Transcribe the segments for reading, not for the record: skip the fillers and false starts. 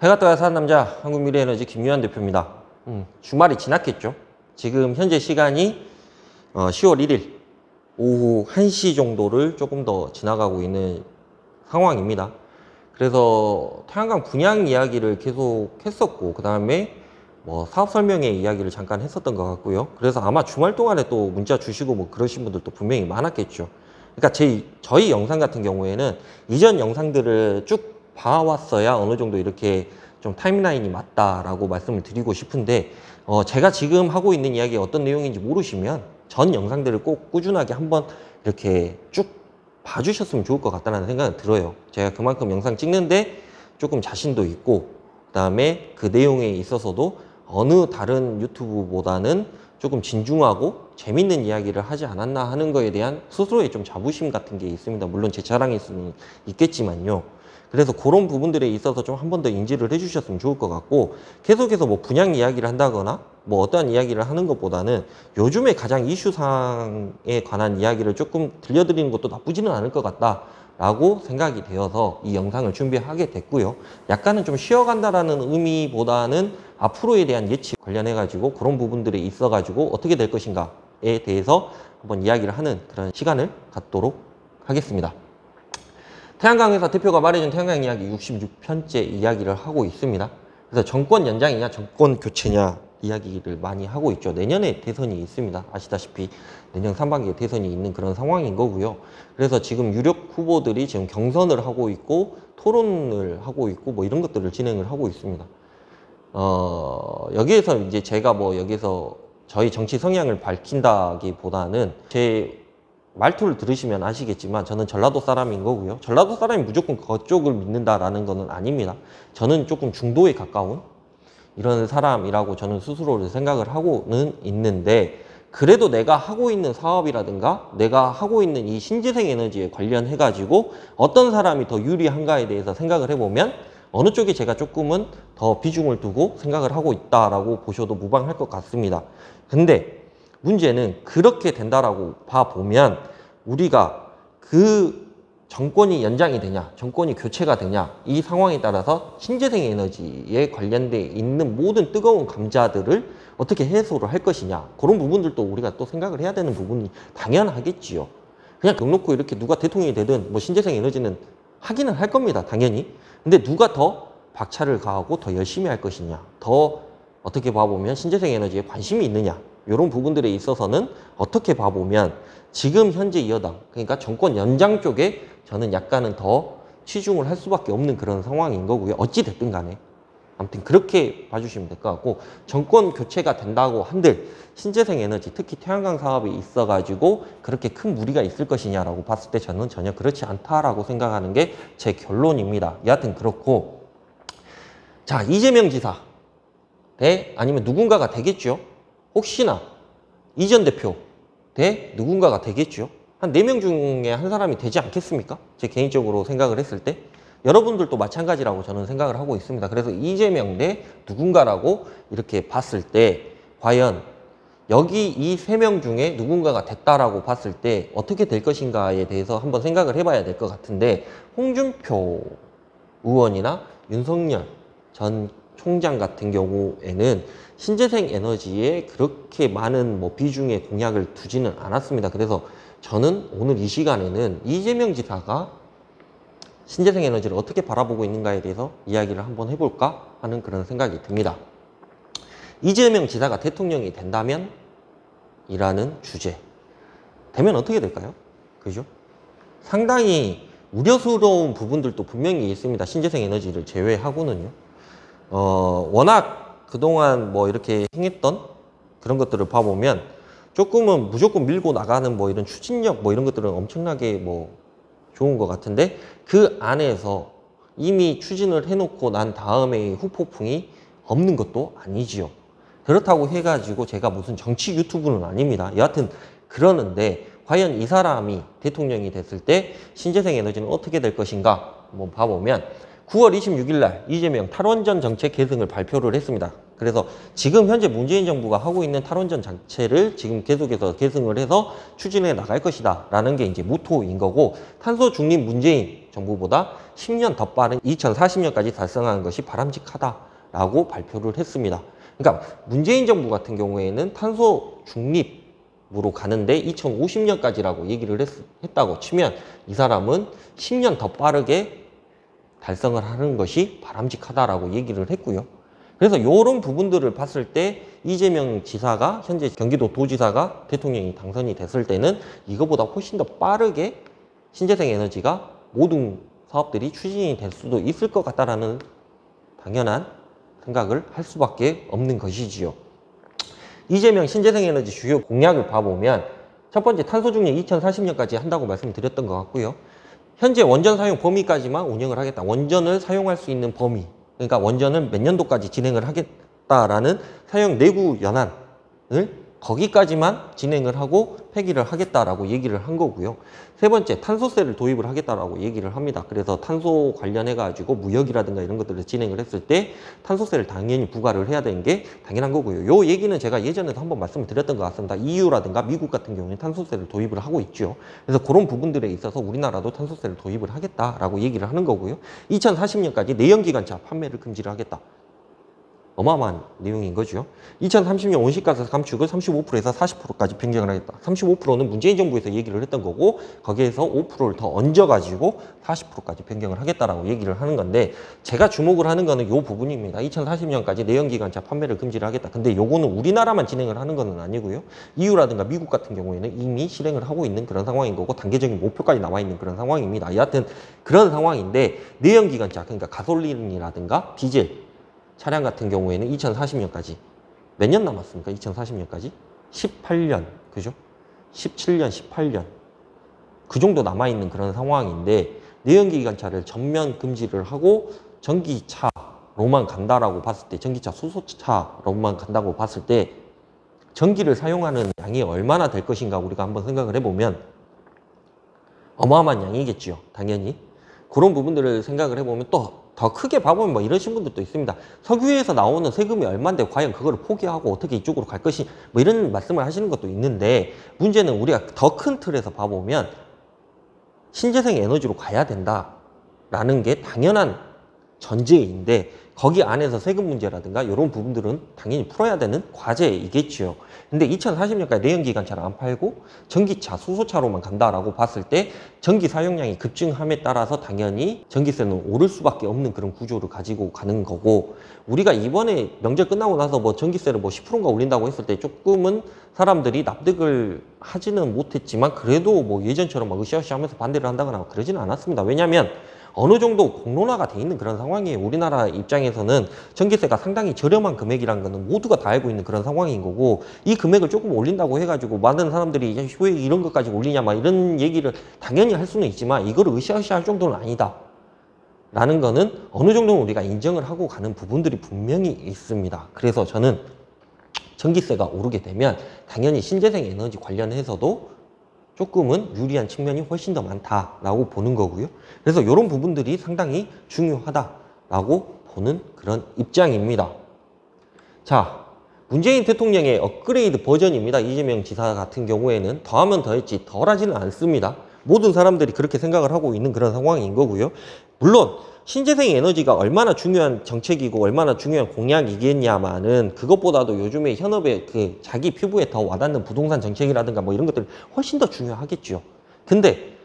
해가 떠야 사는 남자 한국미래에너지 김유한 대표입니다. 주말이 지났겠죠. 지금 현재 시간이 10월 1일 오후 1시 정도를 조금 더 지나가고 있는 상황입니다. 그래서 태양광 분양 이야기를 계속 했었고, 그 다음에 뭐 사업 설명회 이야기를 잠깐 했었던 것 같고요. 그래서 아마 주말 동안에 또 문자 주시고 뭐 그러신 분들도 분명히 많았겠죠. 그러니까 저희 영상 같은 경우에는 이전 영상들을 쭉 봐왔어야 어느 정도 이렇게 좀 타임라인이 맞다라고 말씀을 드리고 싶은데, 제가 지금 하고 있는 이야기가 어떤 내용인지 모르시면 전 영상들을 꼭 꾸준하게 한번 이렇게 쭉 봐주셨으면 좋을 것 같다는 생각이 들어요. 제가 그만큼 영상 찍는데 조금 자신도 있고, 그 다음에 그 내용에 있어서도 어느 다른 유튜브보다는 조금 진중하고 재밌는 이야기를 하지 않았나 하는 거에 대한 스스로의 좀 자부심 같은 게 있습니다. 물론 제 자랑일 수는 있겠지만요. 그래서 그런 부분들에 있어서 좀 한 번 더 인지를 해주셨으면 좋을 것 같고, 계속해서 뭐 분양 이야기를 한다거나 뭐 어떠한 이야기를 하는 것보다는 요즘에 가장 이슈사항에 관한 이야기를 조금 들려드리는 것도 나쁘지는 않을 것 같다라고 생각이 되어서 이 영상을 준비하게 됐고요. 약간은 좀 쉬어간다라는 의미보다는 앞으로에 대한 예측 관련해가지고 그런 부분들에 있어가지고 어떻게 될 것인가에 대해서 한번 이야기를 하는 그런 시간을 갖도록 하겠습니다. 태양광 회사 대표가 말해준 태양광 이야기 66편째 이야기를 하고 있습니다. 그래서 정권 연장이냐 정권 교체냐 이야기를 많이 하고 있죠. 내년에 대선이 있습니다. 아시다시피 내년 상반기에 대선이 있는 그런 상황인 거고요. 그래서 지금 유력 후보들이 지금 경선을 하고 있고 토론을 하고 있고 뭐 이런 것들을 진행을 하고 있습니다. 여기에서 이제 제가 뭐 여기서 저희 정치 성향을 밝힌다기보다는 제 말투를 들으시면 아시겠지만 저는 전라도 사람인 거고요. 전라도 사람이 무조건 그쪽을 믿는다라는 거는 아닙니다. 저는 조금 중도에 가까운 이런 사람이라고 저는 스스로를 생각을 하고는 있는데, 그래도 내가 하고 있는 사업이라든가 내가 하고 있는 이 신재생 에너지에 관련해 가지고 어떤 사람이 더 유리한가에 대해서 생각을 해보면 어느 쪽에 제가 조금은 더 비중을 두고 생각을 하고 있다라고 보셔도 무방할 것 같습니다. 근데 문제는 그렇게 된다라고 봐보면 우리가 그 정권이 연장이 되냐 정권이 교체가 되냐 이 상황에 따라서 신재생 에너지에 관련돼 있는 모든 뜨거운 감자들을 어떻게 해소를 할 것이냐, 그런 부분들도 우리가 또 생각을 해야 되는 부분이 당연하겠지요. 그냥 넉놓고 이렇게 누가 대통령이 되든 뭐 신재생 에너지는 하기는 할 겁니다, 당연히. 근데 누가 더 박차를 가하고 더 열심히 할 것이냐, 더 어떻게 봐보면 신재생 에너지에 관심이 있느냐, 이런 부분들에 있어서는 어떻게 봐보면 지금 현재 이 여당, 그러니까 정권 연장 쪽에 저는 약간은 더 치중을 할 수밖에 없는 그런 상황인 거고요. 어찌 됐든 간에 아무튼 그렇게 봐주시면 될 것 같고, 정권 교체가 된다고 한들 신재생 에너지, 특히 태양광 사업에 있어 가지고 그렇게 큰 무리가 있을 것이냐라고 봤을 때 저는 전혀 그렇지 않다라고 생각하는 게 제 결론입니다. 여하튼 그렇고, 자, 이재명 지사 대 아니면 누군가가 되겠죠. 혹시나 이전 대표 대 누군가가 되겠죠. 한 4명 중에 한 사람이 되지 않겠습니까? 제 개인적으로 생각을 했을 때 여러분들도 마찬가지라고 저는 생각을 하고 있습니다. 그래서 이재명 대 누군가라고 이렇게 봤을 때 과연 여기 이 3명 중에 누군가가 됐다라고 봤을 때 어떻게 될 것인가에 대해서 한번 생각을 해봐야 될 것 같은데, 홍준표 의원이나 윤석열 전 총장 같은 경우에는 신재생 에너지에 그렇게 많은 뭐 비중의 공약을 두지는 않았습니다. 그래서 저는 오늘 이 시간에는 이재명 지사가 신재생 에너지를 어떻게 바라보고 있는가에 대해서 이야기를 한번 해볼까 하는 그런 생각이 듭니다. 이재명 지사가 대통령이 된다면 이라는 주제. 되면 어떻게 될까요? 그죠? 상당히 우려스러운 부분들도 분명히 있습니다. 신재생 에너지를 제외하고는요. 워낙 그동안 뭐 이렇게 행했던 그런 것들을 봐보면 조금은 무조건 밀고 나가는 뭐 이런 추진력 뭐 이런 것들은 엄청나게 뭐 좋은 것 같은데, 그 안에서 이미 추진을 해놓고 난 다음에 후폭풍이 없는 것도 아니지요. 그렇다고 해가지고 제가 무슨 정치 유튜브는 아닙니다. 여하튼 그러는데 과연 이 사람이 대통령이 됐을 때 신재생 에너지는 어떻게 될 것인가 한번 봐보면 9월 26일 날 이재명 탈원전 정책 계승을 발표를 했습니다. 그래서 지금 현재 문재인 정부가 하고 있는 탈원전 자체를 지금 계속해서 계승을 해서 추진해 나갈 것이다 라는 게 이제 모토인 거고, 탄소 중립 문재인 정부보다 10년 더 빠른 2040년까지 달성하는 것이 바람직하다라고 발표를 했습니다. 그러니까 문재인 정부 같은 경우에는 탄소 중립으로 가는데 2050년까지라고 얘기를 했다고 치면, 이 사람은 10년 더 빠르게 달성을 하는 것이 바람직하다라고 얘기를 했고요. 그래서 이런 부분들을 봤을 때 이재명 지사가, 현재 경기도 도지사가 대통령이 당선이 됐을 때는 이거보다 훨씬 더 빠르게 신재생 에너지가 모든 사업들이 추진이 될 수도 있을 것 같다라는 당연한 생각을 할 수밖에 없는 것이지요. 이재명 신재생 에너지 주요 공약을 봐보면, 첫 번째 탄소 중립 2040년까지 한다고 말씀드렸던 것 같고요. 현재 원전 사용 범위까지만 운영을 하겠다. 원전을 사용할 수 있는 범위, 그러니까 원전을 몇 년도까지 진행을 하겠다라는 사용 내구 연한을 거기까지만 진행을 하고 폐기를 하겠다라고 얘기를 한 거고요. 세 번째, 탄소세를 도입을 하겠다라고 얘기를 합니다. 그래서 탄소 관련해가지고 무역이라든가 이런 것들을 진행을 했을 때 탄소세를 당연히 부과를 해야 되는 게 당연한 거고요. 요 얘기는 제가 예전에도 한번 말씀을 드렸던 것 같습니다. EU라든가 미국 같은 경우는 탄소세를 도입을 하고 있죠. 그래서 그런 부분들에 있어서 우리나라도 탄소세를 도입을 하겠다라고 얘기를 하는 거고요. 2040년까지 내연기관차 판매를 금지를 하겠다. 어마어마한 내용인 거죠. 2030년 온실가스 감축을 35%에서 40%까지 변경을 하겠다. 35%는 문재인 정부에서 얘기를 했던 거고, 거기에서 5%를 더 얹어가지고 40%까지 변경을 하겠다라고 얘기를 하는 건데, 제가 주목을 하는 거는 이 부분입니다. 2040년까지 내연기관차 판매를 금지를 하겠다. 근데 요거는 우리나라만 진행을 하는 건 아니고요. EU라든가 미국 같은 경우에는 이미 실행을 하고 있는 그런 상황인 거고, 단계적인 목표까지 나와 있는 그런 상황입니다. 여하튼 그런 상황인데, 내연기관차, 그러니까 가솔린이라든가 디젤 차량 같은 경우에는 2040년까지 몇 년 남았습니까? 2040년까지 18년, 그죠? 17년, 18년 그 정도 남아있는 그런 상황인데, 내연기관차를 전면 금지를 하고 전기차로만 간다라고 봤을 때, 전기차 수소차로만 간다고 봤을 때 전기를 사용하는 양이 얼마나 될 것인가 우리가 한번 생각을 해보면 어마어마한 양이겠죠, 당연히. 그런 부분들을 생각을 해보면 또 더 크게 봐보면 뭐 이러신 분들도 있습니다. 석유에서 나오는 세금이 얼마인데 과연 그거를 포기하고 어떻게 이쪽으로 갈 것이, 뭐 이런 말씀을 하시는 것도 있는데, 문제는 우리가 더 큰 틀에서 봐보면 신재생 에너지로 가야 된다라는 게 당연한 전제인데, 거기 안에서 세금 문제라든가 이런 부분들은 당연히 풀어야 되는 과제이겠죠. 근데 2040년까지 내연기관차를 안 팔고 전기차, 수소차로만 간다라고 봤을 때 전기 사용량이 급증함에 따라서 당연히 전기세는 오를 수밖에 없는 그런 구조를 가지고 가는 거고, 우리가 이번에 명절 끝나고 나서 뭐 전기세를 뭐 10%인가 올린다고 했을 때 조금은 사람들이 납득을 하지는 못했지만, 그래도 뭐 예전처럼 막 으쌰으쌰 하면서 반대를 한다거나 그러지는 않았습니다. 왜냐하면 어느 정도 공론화가 돼 있는 그런 상황이에요. 우리나라 입장에서는 전기세가 상당히 저렴한 금액이라는 거는 모두가 다 알고 있는 그런 상황인 거고, 이 금액을 조금 올린다고 해가지고 많은 사람들이 왜 이런 것까지 올리냐 막 이런 얘기를 당연히 할 수는 있지만, 이거를 으쌰으쌰 할 정도는 아니다 라는 거는 어느 정도는 우리가 인정을 하고 가는 부분들이 분명히 있습니다. 그래서 저는 전기세가 오르게 되면 당연히 신재생 에너지 관련해서도 조금은 유리한 측면이 훨씬 더 많다라고 보는 거고요. 그래서 이런 부분들이 상당히 중요하다라고 보는 그런 입장입니다. 자, 문재인 대통령의 업그레이드 버전입니다. 이재명 지사 같은 경우에는 더하면 더했지 덜하지는 않습니다. 모든 사람들이 그렇게 생각을 하고 있는 그런 상황인 거고요. 물론 신재생 에너지가 얼마나 중요한 정책이고 얼마나 중요한 공약이겠냐마는, 그것보다도 요즘에 현업의 그 자기 피부에 더 와닿는 부동산 정책이라든가 뭐 이런 것들이 훨씬 더 중요하겠죠. 근데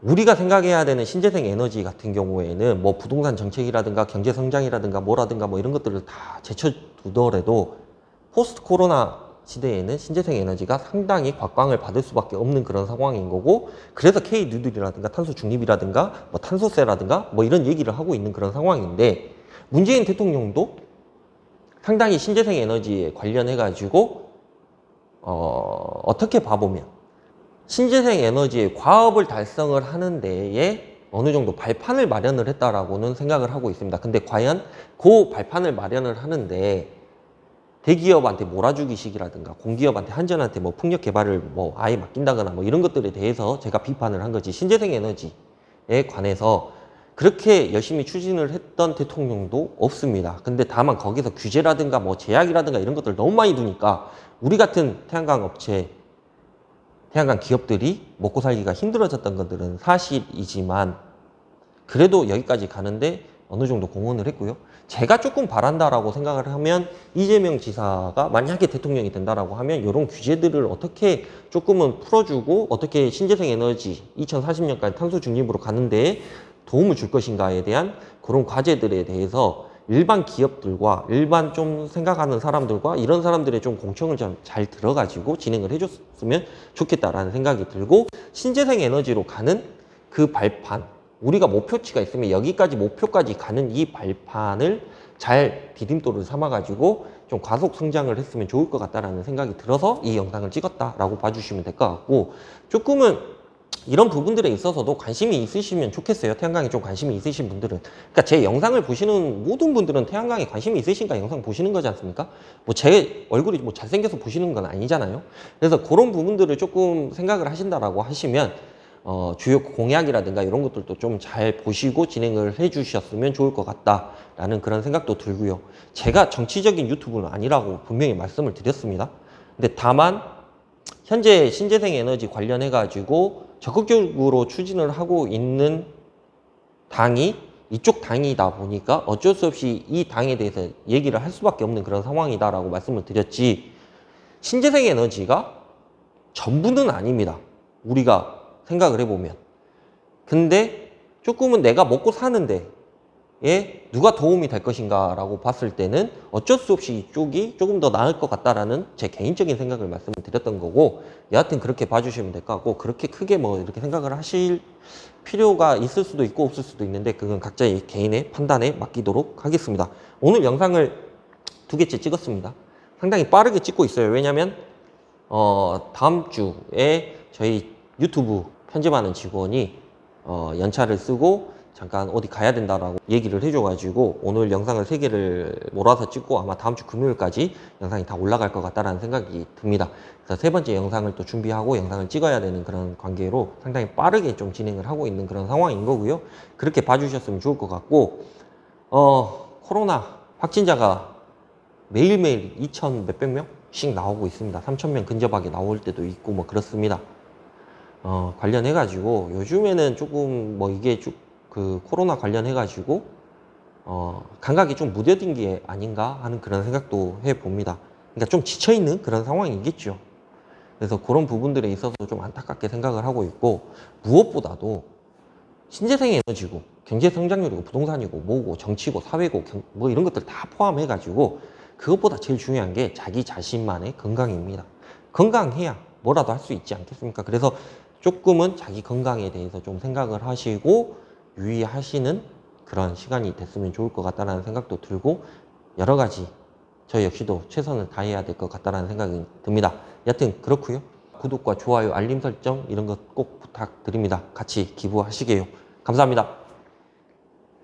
우리가 생각해야 되는 신재생 에너지 같은 경우에는 뭐 부동산 정책이라든가 경제 성장이라든가 뭐라든가 뭐 이런 것들을 다 제쳐두더라도 포스트 코로나 시대에는 신재생 에너지가 상당히 곽광을 받을 수밖에 없는 그런 상황인 거고, 그래서 K-뉴딜이라든가 탄소 중립이라든가 뭐 탄소세라든가 뭐 이런 얘기를 하고 있는 그런 상황인데, 문재인 대통령도 상당히 신재생 에너지에 관련해 가지고 어떻게 봐보면 신재생 에너지의 과업을 달성을 하는 데에 어느 정도 발판을 마련을 했다라고는 생각을 하고 있습니다. 근데 과연 그 발판을 마련을 하는데 대기업한테 몰아주기식이라든가 공기업한테 한전한테 뭐 풍력 개발을 뭐 아예 맡긴다거나 뭐 이런 것들에 대해서 제가 비판을 한 거지, 신재생 에너지에 관해서 그렇게 열심히 추진을 했던 대통령도 없습니다. 근데 다만 거기서 규제라든가 뭐 제약이라든가 이런 것들 너무 많이 두니까 우리 같은 태양광 업체, 태양광 기업들이 먹고 살기가 힘들어졌던 것들은 사실이지만 그래도 여기까지 가는데 어느 정도 공헌을 했고요. 제가 조금 바란다라고 생각을 하면 이재명 지사가 만약에 대통령이 된다라고 하면 이런 규제들을 어떻게 조금은 풀어주고 어떻게 신재생 에너지 2040년까지 탄소 중립으로 가는데 도움을 줄 것인가에 대한 그런 과제들에 대해서 일반 기업들과 일반 좀 생각하는 사람들과 이런 사람들의 좀 공청을 좀 잘 들어가지고 진행을 해줬으면 좋겠다라는 생각이 들고 신재생 에너지로 가는 그 발판 우리가 목표치가 있으면 여기까지 목표까지 가는 이 발판을 잘 디딤돌을 삼아가지고 좀 과속 성장을 했으면 좋을 것 같다라는 생각이 들어서 이 영상을 찍었다라고 봐주시면 될 것 같고 조금은 이런 부분들에 있어서도 관심이 있으시면 좋겠어요. 태양광에 좀 관심이 있으신 분들은. 그러니까 제 영상을 보시는 모든 분들은 태양광에 관심이 있으신가 영상 보시는 거지 않습니까? 뭐 제 얼굴이 뭐 잘생겨서 보시는 건 아니잖아요. 그래서 그런 부분들을 조금 생각을 하신다라고 하시면 주요 공약이라든가 이런 것들도 좀 잘 보시고 진행을 해 주셨으면 좋을 것 같다라는 그런 생각도 들고요. 제가 정치적인 유튜브는 아니라고 분명히 말씀을 드렸습니다. 근데 다만 현재 신재생 에너지 관련해 가지고 적극적으로 추진을 하고 있는 당이 이쪽 당이다 보니까 어쩔 수 없이 이 당에 대해서 얘기를 할 수밖에 없는 그런 상황이다라고 말씀을 드렸지 신재생 에너지가 전부는 아닙니다. 우리가 생각을 해보면. 근데 조금은 내가 먹고 사는데 누가 도움이 될 것인가 라고 봤을 때는 어쩔 수 없이 이쪽이 조금 더 나을 것 같다라는 제 개인적인 생각을 말씀을 드렸던 거고 여하튼 그렇게 봐주시면 될 것 같고 그렇게 크게 뭐 이렇게 생각을 하실 필요가 있을 수도 있고 없을 수도 있는데 그건 각자의 개인의 판단에 맡기도록 하겠습니다. 오늘 영상을 2개째 찍었습니다. 상당히 빠르게 찍고 있어요. 왜냐면 다음 주에 저희 유튜브 편집하는 직원이 연차를 쓰고 잠깐 어디 가야 된다라고 얘기를 해줘가지고 오늘 영상을 3개를 몰아서 찍고 아마 다음 주 금요일까지 영상이 다 올라갈 것 같다라는 생각이 듭니다. 그래서 3번째 영상을 또 준비하고 영상을 찍어야 되는 그런 관계로 상당히 빠르게 좀 진행을 하고 있는 그런 상황인 거고요. 그렇게 봐주셨으면 좋을 것 같고 코로나 확진자가 매일매일 2,000 몇백 명씩 나오고 있습니다. 3,000명 근접하게 나올 때도 있고 뭐 그렇습니다. 관련해 가지고 요즘에는 조금 뭐 이게 그 코로나 관련해 가지고 감각이 좀 무뎌진 게 아닌가 하는 그런 생각도 해 봅니다. 그러니까 좀 지쳐 있는 그런 상황이겠죠. 그래서 그런 부분들에 있어서 좀 안타깝게 생각을 하고 있고 무엇보다도 신재생 에너지고 경제 성장률이고 부동산이고 뭐고 정치고 사회고 뭐 이런 것들 다 포함해 가지고 그것보다 제일 중요한 게 자기 자신만의 건강입니다. 건강해야 뭐라도 할 수 있지 않겠습니까? 그래서 조금은 자기 건강에 대해서 좀 생각을 하시고 유의하시는 그런 시간이 됐으면 좋을 것 같다는 생각도 들고 여러 가지 저 역시도 최선을 다해야 될 것 같다는 생각이 듭니다. 여튼 그렇고요. 구독과 좋아요, 알림 설정 이런 것 꼭 부탁드립니다. 같이 기부하시게요. 감사합니다.